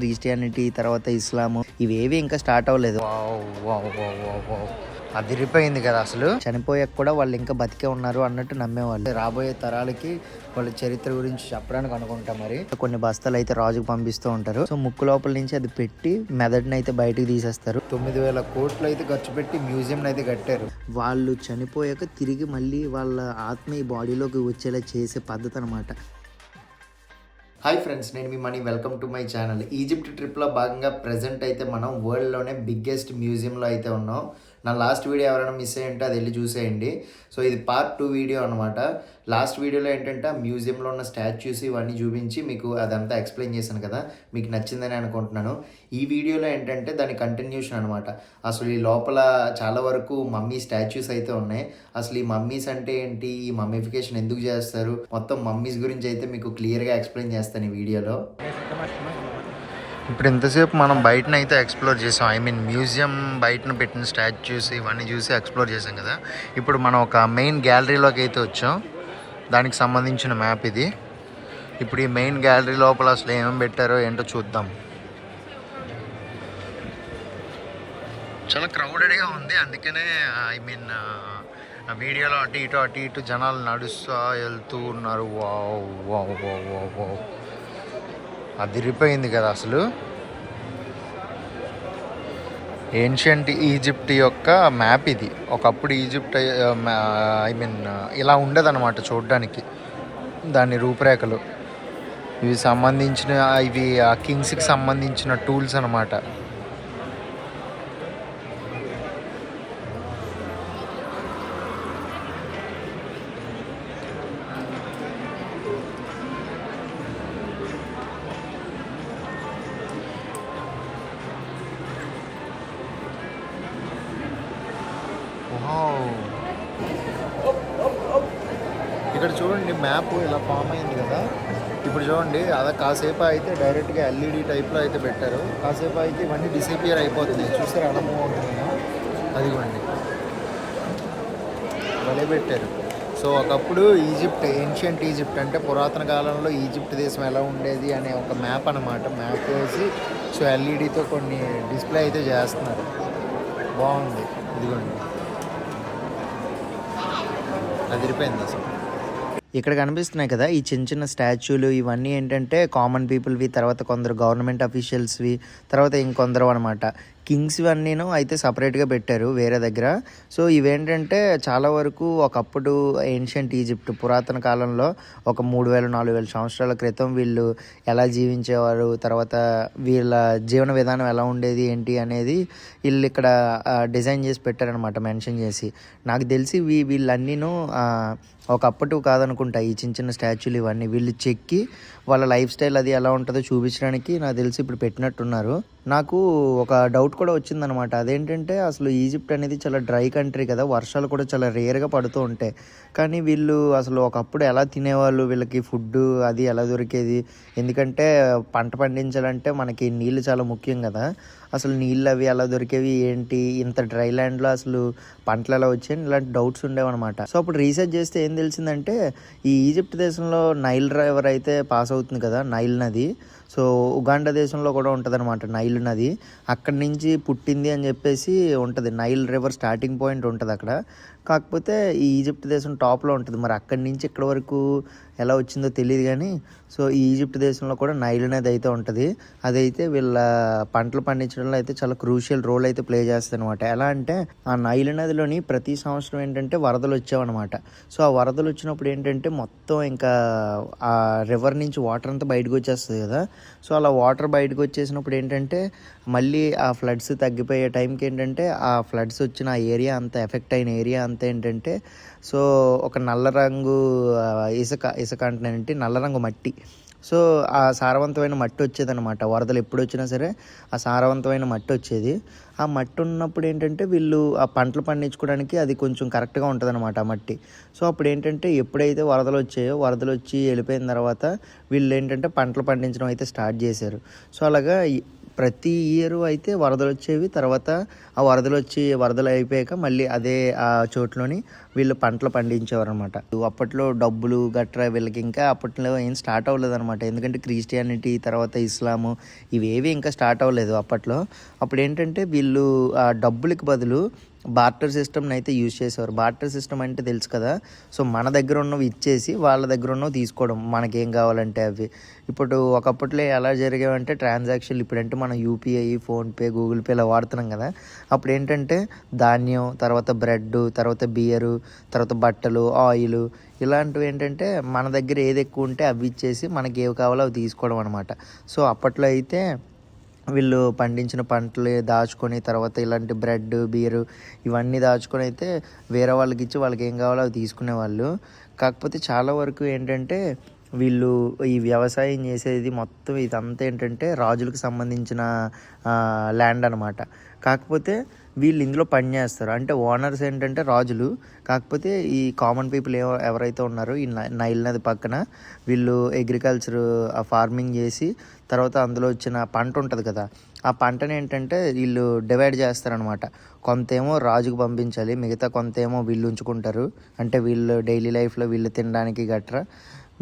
Christianity, తర్వాత ఇస్లాము ఇవేవి ఇంకా స్టార్ట్ అవ్వలేదు. అదిరిపోయింది కదా అసలు. చనిపోయాక కూడా వాళ్ళు ఇంకా బతికే ఉన్నారు అన్నట్టు నమ్మేవాళ్ళు. రాబోయే తరాలకి వాళ్ళ చరిత్ర గురించి చెప్పడానికి అనుకుంటా. మరి కొన్ని బస్తాలు అయితే రాజుకు పంపిస్తూ ఉంటారు. సో ముక్కు లోపల నుంచి అది పెట్టి మెదడుని అయితే బయటకు తీసేస్తారు. 9,000 కోట్లు అయితే ఖర్చు పెట్టి మ్యూజియం అయితే కట్టారు. వాళ్ళు చనిపోయాక తిరిగి మళ్ళీ వాళ్ళ ఆత్మ ఈ బాడీలోకి వచ్చేలా చేసే పద్ధతి అనమాట. హాయ్ ఫ్రెండ్స్, నేను మీ Mani. Welcome to my channel. Egypt ట్రిప్లో భాగంగా ప్రజెంట్ అయితే మనం వరల్డ్లోనే బిగ్గెస్ట్ మ్యూజియంలో అయితే ఉన్నాం. నా లాస్ట్ వీడియో ఎవరైనా మిస్ అయ్యింటే అది వెళ్ళి చూసేయండి. సో ఇది పార్ట్ 2 వీడియో అనమాట. లాస్ట్ వీడియోలో ఏంటంటే ఆ మ్యూజియంలో ఉన్న స్టాచ్యూస్ ఇవన్నీ చూపించి మీకు అదంతా ఎక్స్ప్లెయిన్ చేశాను కదా, మీకు నచ్చిందని అనుకుంటున్నాను. ఈ వీడియోలో ఏంటంటే దాని కంటిన్యూషన్ అనమాట. అసలు ఈ లోపల చాలా వరకు మమ్మీ స్టాచ్యూస్ అయితే ఉన్నాయి. అసలు ఈ మమ్మీస్ అంటే ఏంటి, ఈ మమ్మీఫికేషన్ ఎందుకు చేస్తారు, మొత్తం మమ్మీస్ గురించి అయితే మీకు క్లియర్గా ఎక్స్ప్లెయిన్ చేస్తాను ఈ వీడియోలో. ఇప్పుడు ఇంతసేపు మనం బయటనైతే ఎక్స్ప్లోర్ చేసాం. ఐ మీన్ మ్యూజియం బయటను పెట్టిన స్టాచ్యూస్ ఇవన్నీ చూసి ఎక్స్ప్లోర్ చేసాం కదా. ఇప్పుడు మనం ఒక మెయిన్ గ్యాలరీలోకి అయితే వచ్చాం. దానికి సంబంధించిన మ్యాప్ ఇది. ఇప్పుడు ఈ మెయిన్ గ్యాలరీ లోపల అసలు ఏమేమి పెట్టారో ఏంటో చూద్దాం. చాలా క్రౌడెడ్గా ఉంది, అందుకనే ఐ మీన్ వీడియోలో అటు ఇటు జనాలు నడుస్తూ వెళ్తూ ఉన్నారు. Wow wow wow wow wow, అదిరిపోయింది కదా అసలు. ఏన్షియంట్ ఈజిప్ట్ యొక్క మ్యాప్ ఇది. ఒకప్పుడు ఈజిప్ట్ ఐ మీన్ ఇలా ఉండదన్నమాట చూడడానికి. దాని రూపురేఖలు ఇవి సంబంధించిన ఇవి ఆ కింగ్స్కి సంబంధించిన టూల్స్ అన్నమాట. ఇక్కడ చూడండి మ్యాప్ ఇలా ఫామ్ అయింది కదా. ఇప్పుడు చూడండి అలా కాసేపు అయితే డైరెక్ట్గా ఎల్ఈడి టైప్లో అయితే పెట్టారు. కాసేపు అయితే ఇవన్నీ డిసపియర్ అయిపోతుంది. చూస్తే అలా మూవ్ అవుతుంది కదా, అదిగోండి భలే పెట్టారు. సో ఒకప్పుడు ఈజిప్ట్, ఏన్షియంట్ ఈజిప్ట్ అంటే పురాతన కాలంలో ఈజిప్ట్ దేశం ఎలా ఉండేది అనే ఒక మ్యాప్ అనమాట. మ్యాప్ వేసి సో ఎల్ఈడితో కొన్ని డిస్ప్లే అయితే చేస్తున్నారు. బాగుంది, ఇదిగోండి అదిరిపోయింది అసలు. ఇక్కడ కనిపిస్తున్నాయి కదా ఈ చిన్న చిన్న స్టాచ్యూలు, ఇవన్నీ ఏంటంటే కామన్ పీపుల్వి, తర్వాత కొందరు గవర్నమెంట్ అఫీషియల్స్వి, తర్వాత ఇంకొందరు అనమాట కింగ్స్ ఇవన్నీను అయితే సపరేట్గా పెట్టారు వేరే దగ్గర. సో ఇవేంటంటే చాలా వరకు ఒకప్పుడు ఏన్షియంట్ ఈజిప్ట్ పురాతన కాలంలో ఒక 3,000-4,000 సంవత్సరాల క్రితం వీళ్ళు ఎలా జీవించేవారు, తర్వాత వీళ్ళ జీవన విధానం ఎలా ఉండేది ఏంటి అనేది వీళ్ళు ఇక్కడ డిజైన్ చేసి పెట్టారనమాట, మెన్షన్ చేసి. నాకు తెలిసి వీళ్ళన్నీను ఒకప్పుడు కాదనుకుంటా ఈ చిన్న చిన్న స్టాచ్యూలు ఇవన్నీ వీళ్ళు చెక్కి వాళ్ళ లైఫ్ స్టైల్ అది ఎలా ఉంటుందో చూపించడానికి నాకు తెలిసి ఇప్పుడు పెట్టినట్టున్నారు. నాకు ఒక డౌట్ కూడా వచ్చిందనమాట. అదేంటంటే అసలు ఈజిప్ట్ అనేది చాలా డ్రై కంట్రీ కదా, వర్షాలు కూడా చాలా రేర్గా పడుతూ ఉంటాయి. కానీ వీళ్ళు అసలు ఒకప్పుడు ఎలా తినేవాళ్ళు, వీళ్ళకి ఫుడ్ అది ఎలా దొరికేది, ఎందుకంటే పంట పండించాలంటే మనకి నీళ్ళు చాలా ముఖ్యం కదా. అసలు నీళ్ళు అవి ఎలా దొరికేవి ఏంటి, ఇంత డ్రై ల్యాండ్లో అసలు పంటలు ఎలా వచ్చాయని ఇలాంటి డౌట్స్ ఉండేవన్నమాట. సో అప్పుడు రీసెర్చ్ చేస్తే ఏం తెలిసిందంటే ఈ ఈజిప్ట్ దేశంలో నైల్ రివర్ అయితే పాస్ అవుతుంది కదా, నైల్ నది. సో ఉగాండా దేశంలో కూడా ఉంటుంది అనమాట నైల్ నది. అక్కడి నుంచి పుట్టింది అని చెప్పేసి ఉంటుంది. నైల్ రివర్ స్టార్టింగ్ పాయింట్ ఉంటుంది అక్కడ. కాకపోతే ఈ ఈజిప్ట్ దేశం టాప్లో ఉంటుంది. మరి అక్కడి నుంచి ఇక్కడ వరకు ఎలా వచ్చిందో తెలియదు కానీ సో ఈ ఈజిప్ట్ దేశంలో కూడా నైల్ నది అయితే ఉంటుంది. అదైతే వీళ్ళ పంటలు పండించడంలో అయితే చాలా క్రూషియల్ రోల్ అయితే ప్లే చేస్తుంది అనమాట. ఎలా అంటే ఆ నైల్ నదిలోని ప్రతి సంవత్సరం ఏంటంటే వరదలు వచ్చావన్నమాట. సో ఆ వరదలు వచ్చినప్పుడు ఏంటంటే మొత్తం ఇంకా ఆ రివర్ నుంచి వాటర్ అంతా బయటకు వచ్చేస్తుంది కదా. సో అలా వాటర్ బయటకు వచ్చేసినప్పుడు ఏంటంటే మళ్ళీ ఆ ఫ్లడ్స్ తగ్గిపోయే టైంకి ఏంటంటే ఆ ఫ్లడ్స్ వచ్చిన ఆ ఏరియా అంతా, ఎఫెక్ట్ అయిన ఏరియా అంతా ఏంటంటే సో ఒక నల్ల రంగు ఇసుక అంటున్నానంటే నల్ల రంగు మట్టి. సో ఆ సారవంతమైన మట్టి వచ్చేదన్నమాట. వరదలు ఎప్పుడు వచ్చినా సరే ఆ సారవంతమైన మట్టి వచ్చేది. ఆ మట్టి ఉన్నప్పుడు ఏంటంటే వీళ్ళు ఆ పంటలు పండించుకోవడానికి అది కొంచెం కరెక్ట్గా ఉంటుంది అనమాట ఆ మట్టి. సో అప్పుడు ఏంటంటే ఎప్పుడైతే వరదలు వచ్చాయో, వరదలు వచ్చి వెళ్ళిపోయిన తర్వాత వీళ్ళు ఏంటంటే పంటలు పండించడం అయితే స్టార్ట్ చేశారు. సో అలాగా ప్రతి ఇయర్ అయితే వరదలు వచ్చేవి. తర్వాత ఆ వరదలు అయిపోయాక మళ్ళీ అదే ఆ చోట్లోని వీళ్ళు పంటలు పండించేవారు అనమాట. అప్పట్లో డబ్బులు గట్రా వీళ్ళకి ఇంకా అప్పట్లో ఏం స్టార్ట్ అవ్వలేదు అనమాట. ఎందుకంటే క్రిస్టియానిటీ తర్వాత ఇస్లాము ఇవేవి ఇంకా స్టార్ట్ అవ్వలేదు అప్పట్లో. అప్పుడు ఏంటంటే వీళ్ళు ఆ డబ్బులకి బదులు బార్టర్ సిస్టమ్ని అయితే యూజ్ చేసేవారు. బార్టర్ సిస్టమ్ అంటే తెలుసు కదా. సో మన దగ్గర ఉన్నవి ఇచ్చేసి వాళ్ళ దగ్గర ఉన్నవి తీసుకోవడం, మనకేం కావాలంటే అవి. ఇప్పుడు ఒకప్పట్లో ఎలా జరిగేవంటే ట్రాన్సాక్షన్లు, ఇప్పుడంటే మనం యూపీఐ, ఫోన్పే, గూగుల్ పే ఇలా వాడుతున్నాం కదా. అప్పుడు ఏంటంటే ధాన్యం, తర్వాత బ్రెడ్, తర్వాత బియరు, తర్వాత బట్టలు, ఆయిల్ ఇలాంటివి ఏంటంటే మన దగ్గర ఏది ఎక్కువ ఉంటే అవి ఇచ్చేసి మనకి ఏవి కావాలో అవి తీసుకోవడం అనమాట. సో అప్పట్లో అయితే వీళ్ళు పండించిన పంటలు దాచుకొని తర్వాత ఇలాంటి బ్రెడ్, బీరు ఇవన్నీ దాచుకొని అయితే వేరే వాళ్ళకి ఇచ్చి వాళ్ళకి ఏం కావాలో అవి తీసుకునేవాళ్ళు. కాకపోతే చాలా వరకు ఏంటంటే వీళ్ళు ఈ వ్యవసాయం చేసేది మొత్తం ఇదంతా ఏంటంటే రాజులకు సంబంధించిన ల్యాండ్ అనమాట. కాకపోతే వీళ్ళు ఇందులో పని చేస్తారు. అంటే ఓనర్స్ ఏంటంటే రాజులు. కాకపోతే ఈ కామన్ పీపుల్ ఎవరైతే ఉన్నారో ఈ నైల్ నది పక్కన వీళ్ళు అగ్రికల్చర్ ఫార్మింగ్ చేసి తర్వాత అందులో వచ్చిన పంట ఉంటుంది కదా, ఆ పంటని ఏంటంటే వీళ్ళు డివైడ్ చేస్తారనమాట. కొంతేమో రాజుకు పంపించాలి, మిగతా కొంతేమో వీళ్ళు ఉంచుకుంటారు. అంటే వీళ్ళు డైలీ లైఫ్లో వీళ్ళు తినడానికి గట్రా.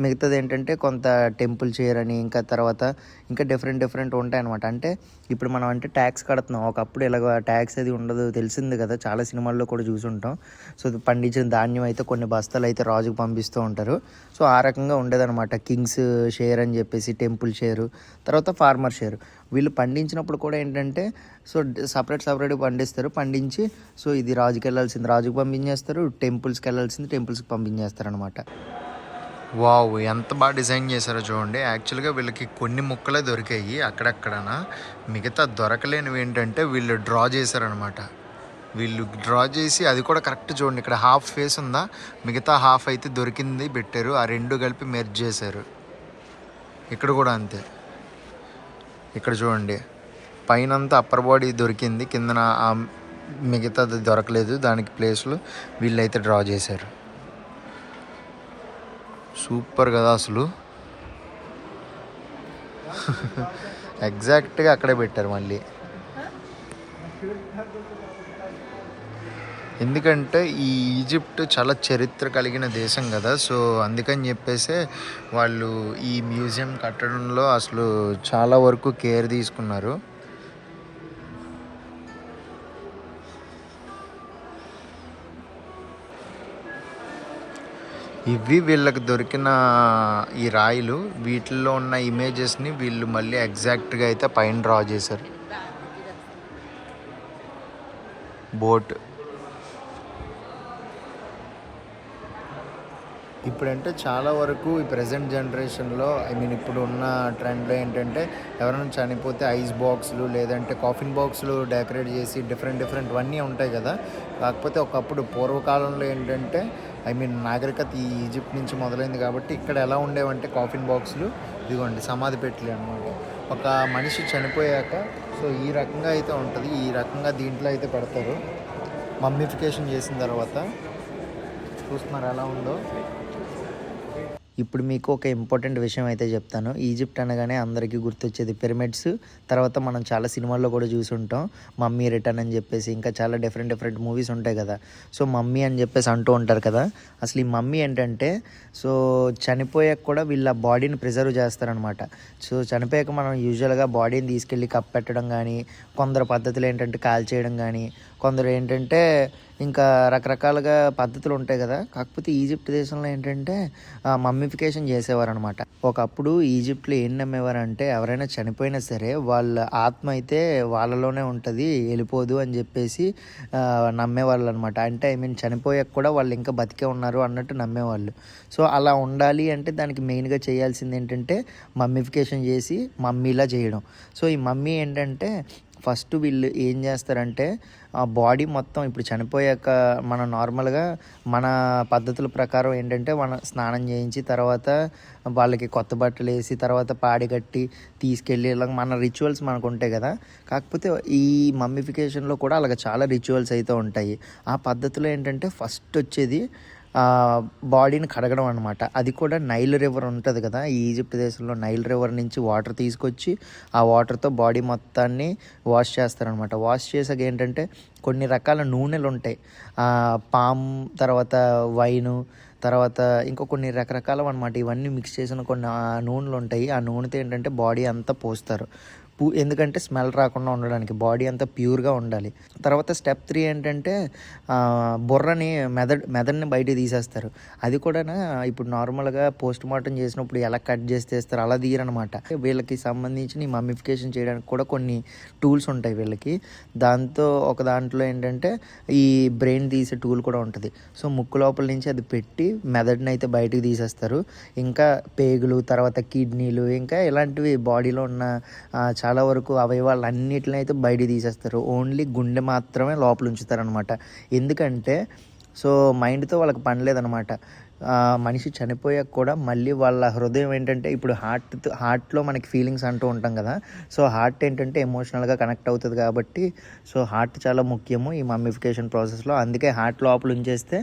మిగతాది ఏంటంటే కొంత టెంపుల్ చైర్ అని ఇంకా తర్వాత ఇంకా డిఫరెంట్ ఉంటాయన్నమాట. అంటే ఇప్పుడు మనం అంటే ట్యాక్స్ కడుతున్నాం, ఒకప్పుడు ఇలాగ ట్యాక్స్ అది ఉండదు తెలిసింది కదా, చాలా సినిమాల్లో కూడా చూసుంటాం. సో పండించిన ధాన్యం అయితే కొన్ని బస్తాలు అయితే రాజుకు పంపిస్తూ ఉంటారు. సో ఆ రకంగా ఉండేదన్నమాట. కింగ్స్ షేర్ అని చెప్పేసి టెంపుల్ షేరు, తర్వాత ఫార్మర్ షేర్. వీళ్ళు పండించినప్పుడు కూడా ఏంటంటే సో సపరేట్గా పండించి సో ఇది రాజుకి వెళ్ళాల్సింది రాజుకు పంపించేస్తారు, టెంపుల్స్కి వెళ్ళాల్సింది టెంపుల్స్కి పంపించేస్తారు అనమాట. వావ్, ఎంత బాగా డిజైన్ చేశారో చూడండి. యాక్చువల్గా వీళ్ళకి కొన్ని ముక్కలే దొరికాయి అక్కడక్కడన, మిగతా దొరకలేనివి ఏంటంటే వీళ్ళు డ్రా చేశారనమాట. వీళ్ళు డ్రా చేసి అది కూడా కరెక్ట్ చూడండి, ఇక్కడ హాఫ్ ఫేస్ ఉందా, మిగతా హాఫ్ అయితే దొరికింది పెట్టారు, ఆ రెండు కలిపి మెర్జ్ చేశారు. ఇక్కడ కూడా అంతే, ఇక్కడ చూడండి పైనంతా అప్పర్ బాడీ దొరికింది, కిందన మిగతాది దొరకలేదు, దానికి ప్లేస్లో వీళ్ళైతే డ్రా చేశారు. సూపర్ కదా అసలు. ఎగ్జాక్ట్గా అక్కడే పెట్టారు మళ్ళీ. ఎందుకంటే ఈ ఈజిప్ట్ చాలా చరిత్ర కలిగిన దేశం కదా. సో అందుకని చెప్పేసి వాళ్ళు ఈ మ్యూజియం కట్టడంలో అసలు చాలా వరకు కేర్ తీసుకున్నారు. ఇవి వీళ్ళకి దొరికిన ఈ రాయిలు, వీటిల్లో ఉన్న ఇమేజెస్ని వీళ్ళు మళ్ళీ ఎగ్జాక్ట్గా అయితే పైన డ్రా చేశారు. బోట్ ఇప్పుడంటే చాలా వరకు ఈ ప్రజెంట్ జనరేషన్లో ఇప్పుడు ఉన్న ట్రెండ్లో ఏంటంటే ఎవరైనా చనిపోతే ఐస్ బాక్సులు లేదంటే కాఫిన్ బాక్సులు డెకరేట్ చేసి డిఫరెంట్ అన్నీ ఉంటాయి కదా. కాకపోతే ఒకప్పుడు పూర్వకాలంలో ఏంటంటే నాగరికత ఈ ఈజిప్ట్ నుంచి మొదలైంది కాబట్టి ఇక్కడ ఎలా ఉండేవంటే కాఫిన్ బాక్సులు, ఇదిగోండి సమాధి పెట్టలే అనమాట. ఒక మనిషి చనిపోయాక సో ఈ రకంగా అయితే ఉంటుంది, ఈ రకంగా దీంట్లో అయితే పెడతారు. మమ్మిఫికేషన్ చేసిన తర్వాత చూస్తున్నారు ఎలా ఉందో. ఇప్పుడు మీకు ఒక ఇంపార్టెంట్ విషయం అయితే చెప్తాను. ఈజిప్ట్ అనగానే అందరికీ గుర్తొచ్చేది పిరమిడ్స్, తర్వాత మనం చాలా సినిమాల్లో కూడా చూసి ఉంటాం మమ్మీ రిటర్న్ అని చెప్పేసి, ఇంకా చాలా డిఫరెంట్ మూవీస్ ఉంటాయి కదా. సో మమ్మీ అని చెప్పేసి అంటూ ఉంటారు కదా. అసలు ఈ మమ్మీ ఏంటంటే సో చనిపోయాక కూడా వీళ్ళ బాడీని ప్రిజర్వ్ చేస్తారనమాట. సో చనిపోయాక మనం యూజువల్గా బాడీని తీసుకెళ్ళి కప్పెట్టడం కానీ, కొందరు పద్ధతులు ఏంటంటే కాల్చేయడం కానీ, కొందరు ఏంటంటే ఇంకా రకరకాలుగా పద్ధతులు ఉంటాయి కదా. కాకపోతే ఈజిప్ట్ దేశంలో ఏంటంటే మమ్మిఫికేషన్ చేసేవారు అనమాట. ఒకప్పుడు ఈజిప్ట్లో ఏం నమ్మేవారంటే ఎవరైనా చనిపోయినా సరే వాళ్ళ ఆత్మ అయితే వాళ్ళలోనే ఉంటుంది, వెళ్ళిపోదు అని చెప్పేసి నమ్మేవాళ్ళు అనమాట. అంటే చనిపోయాక కూడా వాళ్ళు ఇంకా బతికే ఉన్నారు అన్నట్టు నమ్మేవాళ్ళు. సో అలా ఉండాలి అంటే దానికి మెయిన్గా చేయాల్సింది ఏంటంటే మమ్మిఫికేషన్ చేసి మమ్మీలా చేయడం. సో ఈ మమ్మీ ఏంటంటే ఫస్ట్ వీళ్ళు ఏం చేస్తారంటే ఆ బాడీ మొత్తం ఇప్పుడు చనిపోయాక మనం నార్మల్గా మన పద్ధతుల ప్రకారం ఏంటంటే మనం స్నానం చేయించి తర్వాత వాళ్ళకి కొత్త బట్టలు వేసి తర్వాత పాడి కట్టి తీసుకెళ్ళి ఇలా మన రిచువల్స్ మనకు ఉంటాయి కదా. కాకపోతే ఈ మమ్మిఫికేషన్లో కూడా అలాగ చాలా రిచువల్స్ అయితే ఉంటాయి. ఆ పద్ధతిలో ఏంటంటే ఫస్ట్ వచ్చేది బాడీని కడగడం అనమాట. అది కూడా నైల్ రివర్ ఉంటుంది కదా, ఈ ఈజిప్ట్ దేశంలో నైల్ రివర్ నుంచి వాటర్ తీసుకొచ్చి ఆ వాటర్తో బాడీ మొత్తాన్ని వాష్ చేస్తారనమాట. వాష్ చేసాక ఏంటంటే కొన్ని రకాల నూనెలు ఉంటాయి, పామ్, తర్వాత వైను, తర్వాత ఇంకా కొన్ని రకరకాలు అనమాట. ఇవన్నీ మిక్స్ చేసిన కొన్ని నూనెలు ఉంటాయి. ఆ నూనెతో ఏంటంటే బాడీ అంతా పోస్తారు. ఎందుకంటే స్మెల్ రాకుండా ఉండడానికి, బాడీ అంతా ప్యూర్గా ఉండాలి. తర్వాత స్టెప్ 3 ఏంటంటే బుర్రని మెదడుని బయటికి తీసేస్తారు. అది కూడా ఇప్పుడు నార్మల్గా పోస్ట్ మార్టం చేసినప్పుడు ఎలా కట్ చేసి తీస్తారు అలా తీయరనమాట. వీళ్ళకి సంబంధించిన ఈ మమ్మిఫికేషన్ చేయడానికి కూడా కొన్ని టూల్స్ ఉంటాయి వీళ్ళకి. ఒక దాంట్లో ఏంటంటే ఈ బ్రెయిన్ తీసే టూల్ కూడా ఉంటుంది. సో ముక్కు లోపల నుంచి అది పెట్టి మెదడుని అయితే బయటికి తీసేస్తారు. ఇంకా పేగులు, తర్వాత కిడ్నీలు, ఇంకా ఇలాంటివి బాడీలో ఉన్న చాలా వరకు అవయవాలు అన్నిటిని అయితే బయటికి తీసేస్తారు. ఓన్లీ గుండె మాత్రమే లోపల ఉంచుతారనమాట. ఎందుకంటే సో మైండ్తో వాళ్ళకి పని లేదనమాట. మనిషి చనిపోయాక కూడా మళ్ళీ వాళ్ళ హృదయం ఏంటంటే, ఇప్పుడు హార్ట్లో మనకి ఫీలింగ్స్ అంటూ ఉంటాం కదా, సో హార్ట్ ఏంటంటే ఎమోషనల్గా కనెక్ట్ అవుతుంది కాబట్టి సో హార్ట్ చాలా ముఖ్యము ఈ మమ్మిఫికేషన్ ప్రాసెస్లో. అందుకే హార్ట్ లోపల ఉంచేస్తే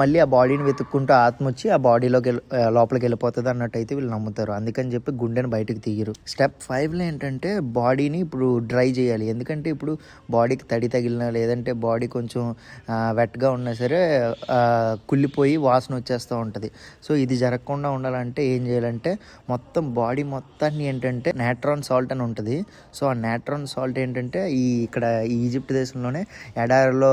మళ్ళీ ఆ బాడీని వెతుక్కుంటూ ఆత్మ వచ్చి ఆ బాడీలోకి లోపలికి వెళ్ళిపోతుంది అన్నట్టయితే వీళ్ళు నమ్ముతారు. అందుకని చెప్పి గుండెని బయటకు తీయరు. స్టెప్ 5లో ఏంటంటే బాడీని ఇప్పుడు డ్రై చేయాలి. ఎందుకంటే ఇప్పుడు బాడీకి తడి తగిలినా లేదంటే బాడీ కొంచెం వెట్గా ఉన్నా సరే కుళ్ళిపోయి వాసన వచ్చేస్తుంది ఉంటుంది. సో ఇది జరగకుండా ఉండాలంటే ఏం చేయాలంటే మొత్తం బాడీ మొత్తాన్ని ఏంటంటే నాట్రాన్ సాల్ట్ అని ఉంటుంది. సో ఆ నాట్రాన్ సాల్ట్ ఏంటంటే ఇక్కడ ఈజిప్ట్ దేశంలోనే ఎడారిలో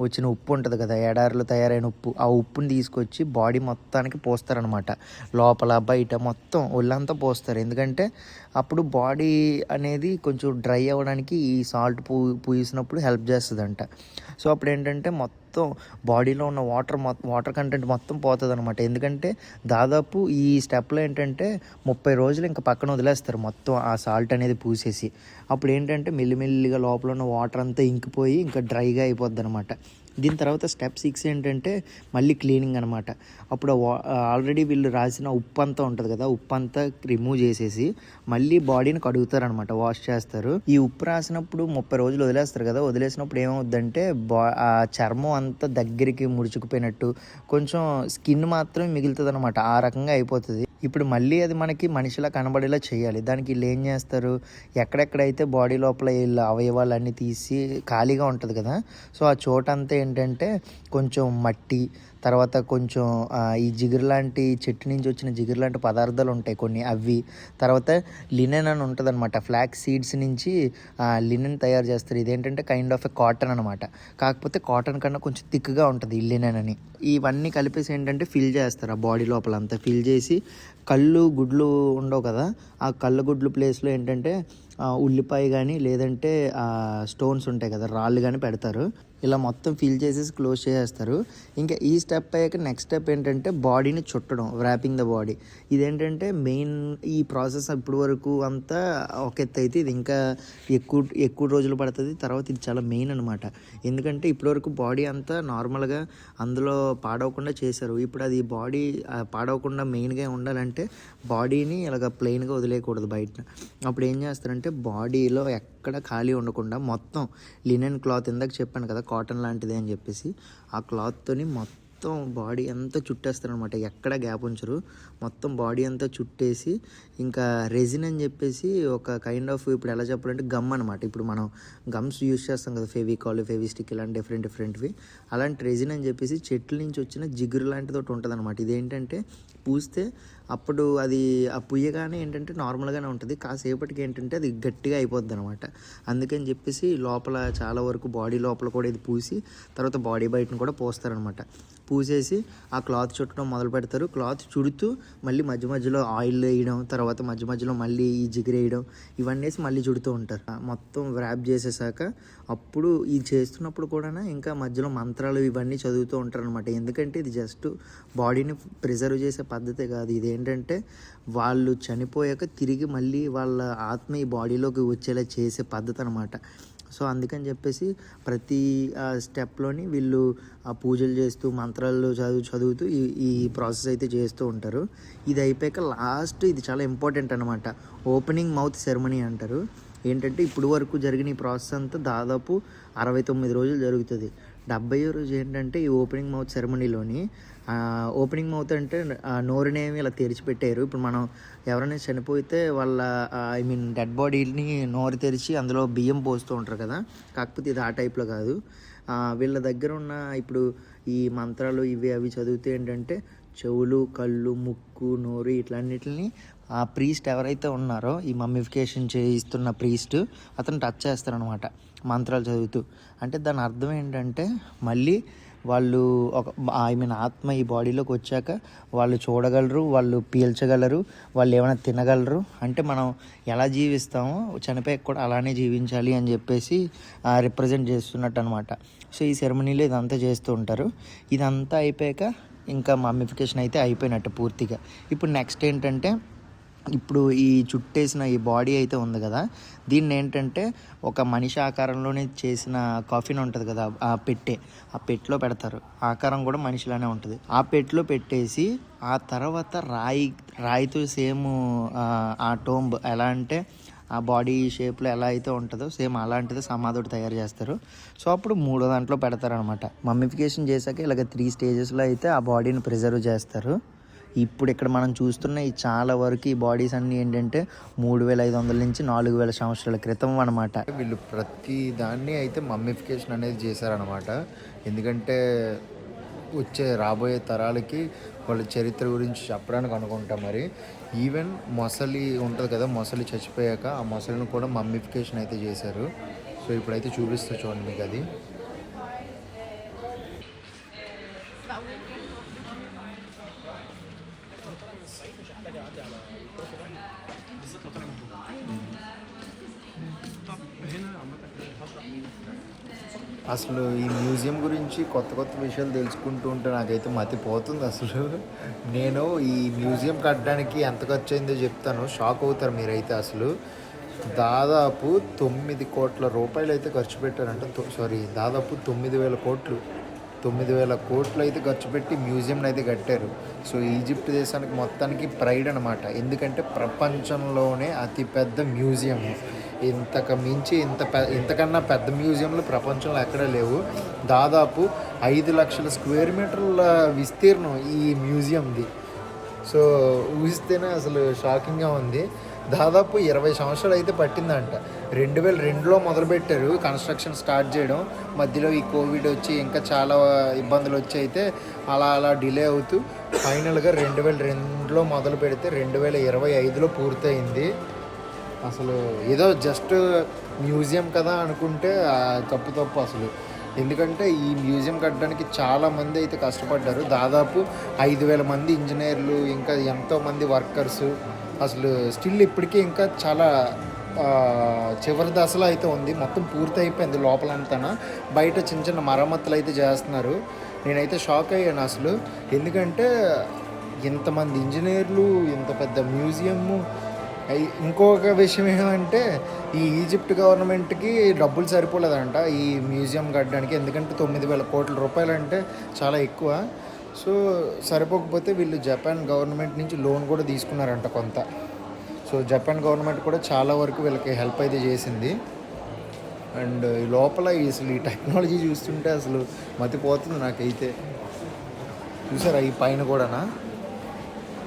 వచ్చిన ఉప్పు ఉంటుంది కదా, ఎడారిలో తయారైన ఉప్పు, ఆ ఉప్పుని తీసుకొచ్చి బాడీ మొత్తానికి పోస్తారనమాట. లోపల బయట మొత్తం ఒళ్ళంతా పోస్తారు. ఎందుకంటే అప్పుడు బాడీ అనేది కొంచెం డ్రై అవ్వడానికి ఈ సాల్ట్ పూసినప్పుడు హెల్ప్ చేస్తుందంట. సో అప్పుడు ఏంటంటే మొత్తం బాడీలో ఉన్న వాటర్ కంటెంట్ మొత్తం పోతుంది అనమాట. ఎందుకంటే దాదాపు ఈ స్టెప్లో ఏంటంటే 30 రోజులు ఇంకా పక్కన వదిలేస్తారు మొత్తం ఆ సాల్ట్ అనేది పూసేసి. అప్పుడు ఏంటంటే మెల్లిమెల్లిగా లోపల ఉన్న వాటర్ అంతా ఇంకిపోయి ఇంకా డ్రైగా అయిపోద్ది అనమాట. దీని తర్వాత స్టెప్ 6 ఏంటంటే మళ్ళీ క్లీనింగ్ అనమాట. అప్పుడు ఆల్రెడీ వీళ్ళు రాసిన ఉప్పు అంతా ఉంటుంది కదా, ఉప్పు అంతా రిమూవ్ చేసేసి మళ్ళీ బాడీని కడుగుతారనమాట, వాష్ చేస్తారు. ఈ ఉప్పు రాసినప్పుడు 30 రోజులు వదిలేస్తారు కదా, వదిలేసినప్పుడు ఏమవుద్దంటే ఆ చర్మం అంతా దగ్గరికి ముడుచుకుపోయినట్టు కొంచెం స్కిన్ మాత్రమే మిగులుతుంది అనమాట. ఆ రకంగా అయిపోతుంది. ఇప్పుడు మళ్ళీ అది మనకి మనిషిలా కనబడేలా చేయాలి. దానికి వీళ్ళు ఏం చేస్తారు, ఎక్కడెక్కడైతే బాడీ లోపల వీళ్ళ అవయవాలన్నీ తీసి ఖాళీగా ఉంటుంది కదా, సో ఆ చోటంతా ఏంటంటే కొంచెం మట్టి, తర్వాత కొంచెం ఈ జిగురు లాంటి చెట్టు నుంచి వచ్చిన జిగురు లాంటి పదార్థాలు ఉంటాయి కొన్ని, అవి, తర్వాత లినెన్ అని ఉంటుంది అనమాట. ఫ్లాక్స్ సీడ్స్ నుంచి లినెన్ తయారు చేస్తారు. ఇదేంటంటే కైండ్ ఆఫ్ ఎ కాటన్ అనమాట. కాకపోతే కాటన్ కన్నా కొంచెం థిక్గా ఉంటుంది ఈ లినెన్ అని. ఇవన్నీ కలిపేసి ఏంటంటే ఫిల్ చేస్తారు ఆ బాడీ లోపల అంతా. ఫిల్ చేసి కళ్ళు గుడ్లు ఉండవు కదా, ఆ కళ్ళ గుడ్లు ప్లేస్లో ఏంటంటే ఉల్లిపాయ కానీ లేదంటే స్టోన్స్ ఉంటాయి కదా, రాళ్ళు కానీ పెడతారు. ఇలా మొత్తం ఫిల్ చేసేసి క్లోజ్ చేసేస్తారు. ఇంకా ఈ స్టెప్ అయ్యాక నెక్స్ట్ స్టెప్ ఏంటంటే బాడీని చుట్టడం, ర్యాపింగ్ ద బాడీ. ఇదేంటంటే మెయిన్ ఈ ప్రాసెస్ ఇప్పటి వరకు అంతా ఒక ఎత్తు అయితే ఇది ఇంకా ఎక్కువ రోజులు పడుతుంది. తర్వాత ఇది చాలా మెయిన్ అనమాట. ఎందుకంటే ఇప్పటివరకు బాడీ అంతా నార్మల్గా అందులో పాడవకుండా చేశారు. ఇప్పుడు అది బాడీ పాడవకుండా మెయిన్గా ఉండాలంటే బాడీని ఇలాగ ప్లెయిన్గా వదిలేయకూడదు బయట. అప్పుడు ఏం చేస్తారంటే బాడీలో ఎక్కడ ఖాళీ ఉండకుండా మొత్తం లినెన్ క్లాత్, ఇందాక చెప్పాను కదా కాటన్ లాంటిది అని చెప్పేసి, ఆ క్లాత్తోని మొత్తం బాడీ అంతా చుట్టేస్తారనమాట. ఎక్కడ గ్యాప్ ఉంచరు. మొత్తం బాడీ అంతా చుట్టేసి ఇంకా రెజిన్ అని చెప్పేసి ఒక కైండ్ ఆఫ్, ఇప్పుడు ఎలా చెప్పాలంటే గమ్ అనమాట. ఇప్పుడు మనం గమ్స్ యూజ్ చేస్తాం కదా, ఫెవికాల్, ఫెవిస్టిక్, ఇలాంటి డిఫరెంట్వి. అలాంటి రెజిన్ అని చెప్పేసి చెట్ల నుంచి వచ్చిన జిగురు లాంటిది ఒకటి ఉంటుంది అనమాట. ఇదేంటంటే పూస్తే అప్పుడు అది ఆ పుయ్యగానే ఏంటంటే నార్మల్గానే ఉంటుంది, కాసేపటికి ఏంటంటే అది గట్టిగా అయిపోద్ది అనమాట. అందుకని చెప్పేసి లోపల చాలా వరకు బాడీ లోపల కూడా ఇది పూసి తర్వాత బాడీ బయటను కూడా పోస్తారనమాట. పూసేసి ఆ క్లాత్ చుట్టడం మొదలు పెడతారు. క్లాత్ చుడుతూ మళ్ళీ మధ్య మధ్యలో ఆయిల్ వేయడం, తర్వాత మధ్య మధ్యలో మళ్ళీ ఈ జిగురు వేయడం, ఇవన్నీ వేసి మళ్ళీ చుడుతూ ఉంటారు. మొత్తం ర్యాప్ చేసేసాక అప్పుడు ఇది చేస్తున్నప్పుడు కూడా ఇంకా మధ్యలో మంత్రాలు ఇవన్నీ చదువుతూ ఉంటారు అనమాట. ఎందుకంటే ఇది జస్ట్ బాడీని ప్రిజర్వ్ చేసే పద్ధతే కాదు, ఇదేంటంటే వాళ్ళు చనిపోయాక తిరిగి మళ్ళీ వాళ్ళ ఆత్మ ఈ బాడీలోకి వచ్చేలా చేసే పద్ధతి అనమాట. సో అందుకని చెప్పేసి ప్రతి స్టెప్లోని వీళ్ళు పూజలు చేస్తూ మంత్రాలు చదువుతూ ఈ ప్రాసెస్ అయితే చేస్తూ ఉంటారు. ఇది అయిపోయాక లాస్ట్, ఇది చాలా ఇంపార్టెంట్ అనమాట, ఓపెనింగ్ మౌత్ సెరమనీ అంటారు. ఏంటంటే ఇప్పుడు వరకు జరిగిన ఈ ప్రాసెస్ అంతా దాదాపు 69 రోజులు జరుగుతుంది. 70వ రోజు ఏంటంటే ఈ ఓపెనింగ్ మౌత్ సెరమనీలోని ఓపెనింగ్ మౌత్ అంటే నోరునేమి ఇలా తెరిచిపెట్టారు. ఇప్పుడు మనం ఎవరైనా చనిపోతే వాళ్ళ డెడ్ బాడీని నోరు తెరిచి అందులో బియ్యం పోస్తూ ఉంటారు కదా, కాకపోతే ఇది ఆ టైప్లో కాదు. వీళ్ళ దగ్గర ఉన్న ఇప్పుడు ఈ మంత్రాలు ఇవి అవి చదివితే ఏంటంటే చెవులు, కళ్ళు, ముక్కు, నోరు ఇట్లన్నిటిని ఆ ప్రీస్ట్ ఎవరైతే ఉన్నారో ఈ మమ్మిఫికేషన్ చేయిస్తున్న ప్రీస్ట్ అతను టచ్ చేస్తారనమాట మంత్రాలు చదువుతూ. అంటే దాని అర్థం ఏంటంటే మళ్ళీ వాళ్ళు ఆత్మ ఈ బాడీలోకి వచ్చాక వాళ్ళు చూడగలరు, వాళ్ళు పీల్చగలరు, వాళ్ళు ఏమైనా తినగలరు. అంటే మనం ఎలా జీవిస్తామో చనిపోయాక కూడా అలానే జీవించాలి అని చెప్పేసి రిప్రజెంట్ చేస్తున్నట్టు అనమాట. సో ఈ సెరమనీలో ఇదంతా చేస్తూ ఉంటారు. ఇదంతా అయిపోయాక ఇంకా మమ్మిఫికేషన్ అయితే అయిపోయినట్టు పూర్తిగా. ఇప్పుడు నెక్స్ట్ ఏంటంటే ఇప్పుడు ఈ చుట్టేసిన ఈ బాడీ అయితే ఉంది కదా, దీన్ని ఏంటంటే ఒక మనిషి ఆకారంలోనే చేసిన కాఫిన్ ఉంటుంది కదా, ఆ పెట్టెలో పెడతారు. ఆకారం కూడా మనిషిలానే ఉంటుంది. ఆ పెట్టెలో పెట్టేసి ఆ తర్వాత రాయితో సేమ్ ఆ టోంబ్ ఎలా అంటే ఆ బాడీ షేప్లో ఎలా అయితే ఉంటుందో సేమ్ అలాంటిది సమాధి తయారు చేస్తారు. సో అప్పుడు 3వ దాంట్లో పెడతారనమాట. మమ్మిఫికేషన్ చేశాక ఇలాగ 3 స్టేజెస్లో అయితే ఆ బాడీని ప్రిజర్వ్ చేస్తారు. ఇప్పుడు ఇక్కడ మనం చూస్తున్న ఈ చాలా వరకు ఈ బాడీస్ అన్నీ ఏంటంటే 3500 నుంచి 4000 సంవత్సరాల క్రితం అనమాట. వీళ్ళు ప్రతి దాన్ని అయితే మమ్మిఫికేషన్ అనేది చేశారనమాట. ఎందుకంటే రాబోయే తరాలకి వాళ్ళ చరిత్ర గురించి చెప్పడానికి అనుకుంటా. మరి ఈవెన్ మొసలి ఉంటుంది కదా, మొసలి చచ్చిపోయాక ఆ మొసలిని కూడా మమ్మిఫికేషన్ అయితే చేశారు. సో ఇప్పుడైతే చూపిస్తూ చూడండి మీకు అది. అసలు ఈ మ్యూజియం గురించి కొత్త కొత్త విషయాలు తెలుసుకుంటూ ఉంటే నాకైతే మతిపోతుంది. అసలు నేను ఈ మ్యూజియం కట్టడానికి ఎంత ఖర్చు అయిందో చెప్తాను, షాక్ అవుతారు మీరైతే. అసలు దాదాపు 9 కోట్ల రూపాయలు అయితే ఖర్చు పెట్టారంట. దాదాపు 9,000 కోట్లు అయితే ఖర్చు పెట్టి మ్యూజియంని అయితే కట్టారు. సో ఈజిప్ట్ దేశానికి మొత్తానికి ప్రైడ్ అనమాట. ఎందుకంటే ప్రపంచంలోనే అతిపెద్ద మ్యూజియం. ఇంతకు మించి ఇంతకన్నా పెద్ద మ్యూజియంలు ప్రపంచంలో ఎక్కడా లేవు. దాదాపు 5 లక్షల స్క్వేర్ మీటర్ల విస్తీర్ణం ఈ మ్యూజియంది. సో ఊహిస్తేనే అసలు షాకింగ్గా ఉంది. దాదాపు 20 సంవత్సరాలు అయితే పట్టిందంట. 2002లో మొదలుపెట్టారు కన్స్ట్రక్షన్ స్టార్ట్ చేయడం. మధ్యలో ఈ కోవిడ్ వచ్చి ఇంకా చాలా ఇబ్బందులు వచ్చి అయితే అలా డిలే అవుతూ ఫైనల్గా 2002లో మొదలు పెడితే 2025లో పూర్తయింది. అసలు ఏదో జస్ట్ మ్యూజియం కదా అనుకుంటే తప్పు అసలు. ఎందుకంటే ఈ మ్యూజియం కట్టడానికి చాలామంది అయితే కష్టపడ్డారు. దాదాపు 5,000 మంది ఇంజనీర్లు, ఇంకా ఎంతోమంది వర్కర్సు. అసలు స్టిల్ ఇప్పటికీ ఇంకా చాలా చివరి దశలో అయితే ఉంది. మొత్తం పూర్తి అయిపోయింది లోపలంతా. బయట చిన్న చిన్న మరమ్మతులు అయితే చేస్తున్నారు. నేనైతే షాక్ అయ్యాను అసలు. ఎందుకంటే ఇంతమంది ఇంజనీర్లు, ఇంత పెద్ద మ్యూజియము. ఇంకొక విషయం ఏమంటే ఈ ఈజిప్ట్ గవర్నమెంట్కి డబ్బులు సరిపోలేదంట ఈ మ్యూజియం కట్టడానికి. ఎందుకంటే 9,000 కోట్ల రూపాయలు అంటే చాలా ఎక్కువ. సో సరిపోకపోతే వీళ్ళు జపాన్ గవర్నమెంట్ నుంచి లోన్ కూడా తీసుకున్నారంట కొంత. సో జపాన్ గవర్నమెంట్ కూడా చాలా వరకు వీళ్ళకి హెల్ప్ అయితే చేసింది. అండ్ ఈ లోపల అసలు ఈ టెక్నాలజీ చూస్తుంటే అసలు మతిపోతుంది నాకైతే. చూసారా ఈ పైన కూడానా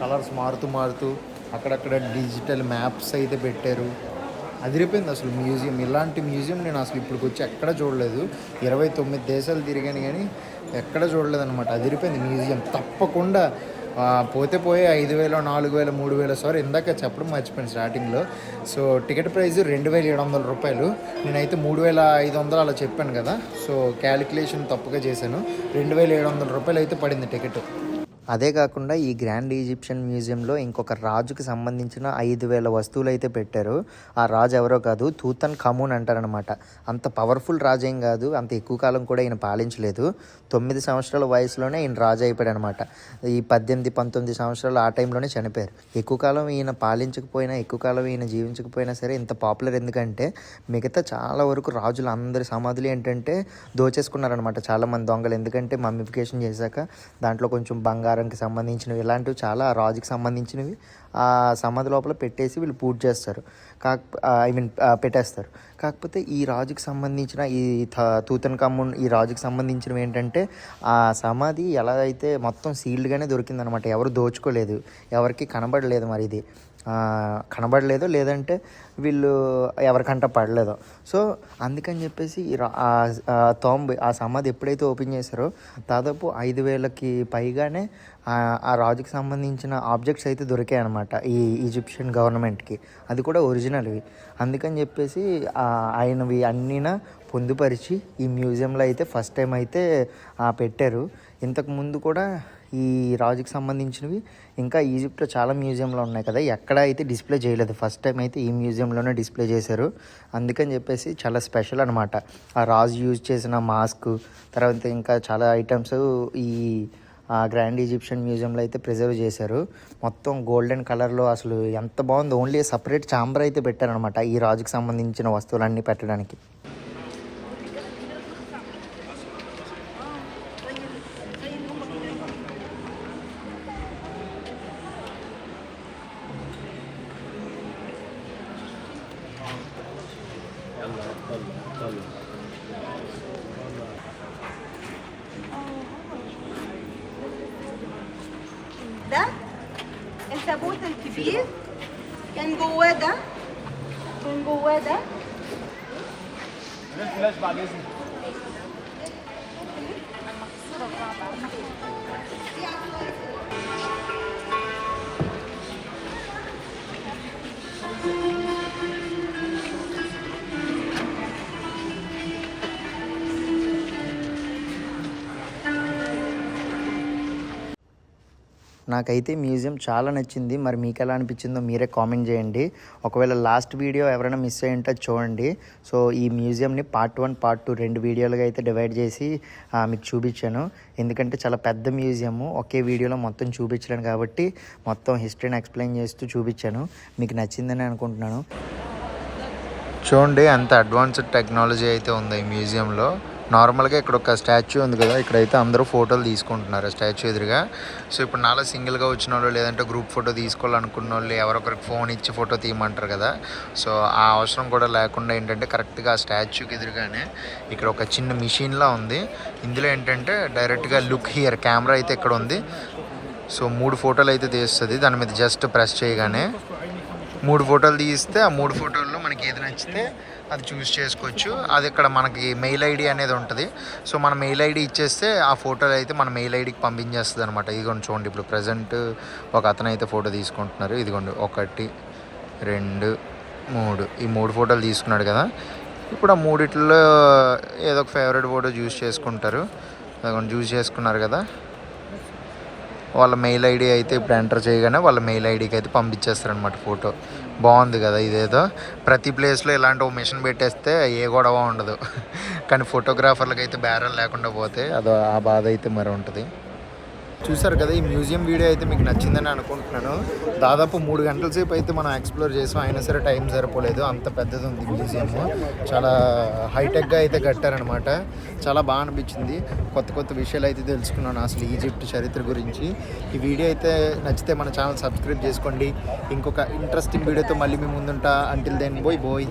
కలర్స్ మారుతూ అక్కడక్కడ డిజిటల్ మ్యాప్స్ అయితే పెట్టారు. అదిరిపోయింది అసలు మ్యూజియం. ఇలాంటి మ్యూజియం నేను అసలు ఇప్పటికి వచ్చి ఎక్కడ చూడలేదు. 29 దేశాలు తిరిగాను కానీ ఎక్కడ చూడలేదన్నమాట. అదిరిపోయింది మ్యూజియం. తప్పకుండా పోతే 5,000, 4,000, 3,000 ఇందాక చెప్పడం మర్చిపోయాను స్టార్టింగ్లో. సో టికెట్ ప్రైస్ 2,700 రూపాయలు. నేనైతే 3,500 అలా చెప్పాను కదా. సో క్యాలిక్యులేషన్ తప్పుగా చేశాను. 2,700 రూపాయలు అయితే పడింది టికెట్. అదే కాకుండా ఈ గ్రాండ్ ఈజిప్షియన్ మ్యూజియంలో ఇంకొక రాజుకి సంబంధించిన 5,000 వస్తువులు అయితే పెట్టారు. ఆ రాజు ఎవరో కాదు, తూతన్ ఖమూన్ అంటారనమాట. అంత పవర్ఫుల్ రాజు ఏం కాదు, అంత ఎక్కువ కాలం కూడా ఈయన పాలించలేదు. 9 సంవత్సరాల వయసులోనే ఈయన రాజు అయిపోయాడు అనమాట. ఈ 18, 19 సంవత్సరాలు ఆ టైంలోనే చనిపోయారు. ఎక్కువ కాలం ఈయన పాలించకపోయినా, ఎక్కువ కాలం ఈయన జీవించకపోయినా సరే ఇంత పాపులర్ ఎందుకంటే మిగతా చాలా వరకు రాజులు అందరి సమాధులు ఏంటంటే దోచేసుకున్నారనమాట చాలామంది దొంగలు. ఎందుకంటే మమ్మిఫికేషన్ చేశాక దాంట్లో కొంచెం బంగారం బంగారంకి సంబంధించినవి ఇలాంటివి చాలా రాజుకి సంబంధించినవి ఆ సమాధి లోపల పెట్టేసి వీళ్ళు పూజ చేస్తారు. పెట్టేస్తారు. కాకపోతే ఈ రాజుకి సంబంధించిన ఈ తూతన్ఖామున్ ఈ రాజుకి సంబంధించినవి ఏంటంటే ఆ సమాధి ఎలా అయితే మొత్తం సీల్డ్గానే దొరికిందనమాట. ఎవరు దోచుకోలేదు, ఎవరికి కనబడలేదు. మరి ఇది కనబడలేదు, లేదంటే వీళ్ళు ఎవరికంట పడలేదు. సో అందుకని చెప్పేసి ఆ సమాధి ఎప్పుడైతే ఓపెన్ చేశారో దాదాపు 5,000కి పైగానే ఆ రాజుకి సంబంధించిన ఆబ్జెక్ట్స్ అయితే దొరికాయి అనమాట ఈ ఈజిప్షియన్ గవర్నమెంట్కి. అది కూడా ఒరిజినల్వి. అందుకని చెప్పేసి ఆయనవి అన్నీనా పొందుపరిచి ఈ మ్యూజియంలో అయితే ఫస్ట్ టైం అయితే పెట్టారు. ఇంతకుముందు కూడా ఈ రాజుకి సంబంధించినవి ఇంకా ఈజిప్ట్లో చాలా మ్యూజియంలో ఉన్నాయి కదా, ఎక్కడ అయితే డిస్ప్లే చేయలేదు. ఫస్ట్ టైం అయితే ఈ మ్యూజియంలోనే డిస్ప్లే చేశారు. అందుకని చెప్పేసి చాలా స్పెషల్ అనమాట. ఆ రాజు యూజ్ చేసిన మాస్క్, తర్వాత ఇంకా చాలా ఐటమ్స్ ఈ గ్రాండ్ ఈజిప్షియన్ మ్యూజియంలో అయితే ప్రిజర్వ్ చేశారు. మొత్తం గోల్డెన్ కలర్లో అసలు ఎంత బాగుంది. ఓన్లీ సపరేట్ ఛాంబర్ అయితే పెట్టారనమాట ఈ రాజుకి సంబంధించిన వస్తువులన్నీ పెట్టడానికి. ده التابوت الكبير كان جواه ده، كان جواه ده. الفلاش بعد اذنك. నాకైతే మ్యూజియం చాలా నచ్చింది. మరి మీకు ఎలా అనిపించిందో మీరే కామెంట్ చేయండి. ఒకవేళ లాస్ట్ వీడియో ఎవరైనా మిస్ అయ్యి ఉంటే చూడండి. సో ఈ మ్యూజియంని పార్ట్ 1, పార్ట్ 2 2 వీడియోలుగా అయితే డివైడ్ చేసి మీకు చూపించాను. ఎందుకంటే చాలా పెద్ద మ్యూజియము, ఒకే వీడియోలో మొత్తం చూపించలేను కాబట్టి మొత్తం హిస్టరీని ఎక్స్ప్లెయిన్ చేస్తూ చూపించాను. మీకు నచ్చిందని అనుకుంటున్నాను. చూడండి అంత అడ్వాన్స్డ్ టెక్నాలజీ అయితే ఉంది ఈ మ్యూజియంలో. నార్మల్గా ఇక్కడ ఒక స్టాచ్యూ ఉంది కదా, ఇక్కడైతే అందరూ ఫోటోలు తీసుకుంటున్నారు స్టాచ్యూ ఎదురుగా. సో ఇప్పుడు నాలో సింగిల్గా వచ్చిన వాళ్ళు, లేదంటే గ్రూప్ ఫోటో తీసుకోవాలనుకున్న వాళ్ళు ఎవరొకరికి ఫోన్ ఇచ్చి ఫోటో తీయమంటారు కదా. సో ఆ అవసరం కూడా లేకుండా ఏంటంటే కరెక్ట్గా ఆ స్టాచ్యూకి ఎదురుగానే ఇక్కడ ఒక చిన్న మిషన్లా ఉంది. ఇందులో ఏంటంటే డైరెక్ట్గా లుక్ హియర్ కెమెరా అయితే ఇక్కడ ఉంది. సో 3 ఫోటోలు అయితే తీస్తుంది. దాని మీద జస్ట్ ప్రెస్ చేయగానే 3 ఫోటోలు తీస్తే ఆ 3 ఫోటోల్లో మనకి ఏది నచ్చితే అది చూస్ చేసుకోవచ్చు. అది ఇక్కడ మనకి మెయిల్ ఐడి అనేది ఉంటుంది. సో మన మెయిల్ ఐడి ఇచ్చేస్తే ఆ ఫోటోలు అయితే మన మెయిల్ ఐడికి పంపించేస్తుంది అనమాట. ఇదిగోండి చూడండి, ఇప్పుడు ప్రజెంట్ ఒక అతను అయితే ఫోటో తీసుకుంటున్నారు. ఇదిగోండి 1, 2, 3 ఈ 3 ఫోటోలు తీసుకున్నాడు కదా. ఇప్పుడు ఆ 3లో ఏదో ఒక ఫేవరెట్ ఫోటో చూస్ చేసుకుంటారు. అదిగోండి చూస్ చేసుకున్నారు కదా. వాళ్ళ మెయిల్ ఐడి అయితే ఇప్పుడు ఎంటర్ చేయగానే వాళ్ళ మెయిల్ ఐడికి అయితే పంపించేస్తారనమాట ఫోటో. బాగుంది కదా ఇదేదో. ప్రతి ప్లేస్లో ఇలాంటి ఒక మిషన్ పెట్టేస్తే ఏ గొడవ ఉండదు. కానీ ఫోటోగ్రాఫర్లకు అయితే బేరం లేకుండా పోతే అదో ఆ బాధ అయితే మరి ఉంటుంది. చూసారు కదా, ఈ మ్యూజియం వీడియో అయితే మీకు నచ్చిందని అనుకుంటున్నాను. దాదాపు 3 గంటల సేపు అయితే మనం ఎక్స్ప్లోర్ చేసాం. అయినా సరే టైం సరిపోలేదు, అంత పెద్దది ఉంది మ్యూజియం. చాలా హైటెక్గా అయితే కట్టారనమాట. చాలా బాగా అనిపించింది. కొత్త విషయాలు అయితే తెలుసుకున్నాను అసలు ఈజిప్ట్ చరిత్ర గురించి. ఈ వీడియో అయితే నచ్చితే మన ఛానల్ సబ్స్క్రైబ్ చేసుకోండి. ఇంకొక ఇంట్రెస్టింగ్ వీడియోతో మళ్ళీ మీ ముందుంటా. అంటిల్ దెన్ బోయ్.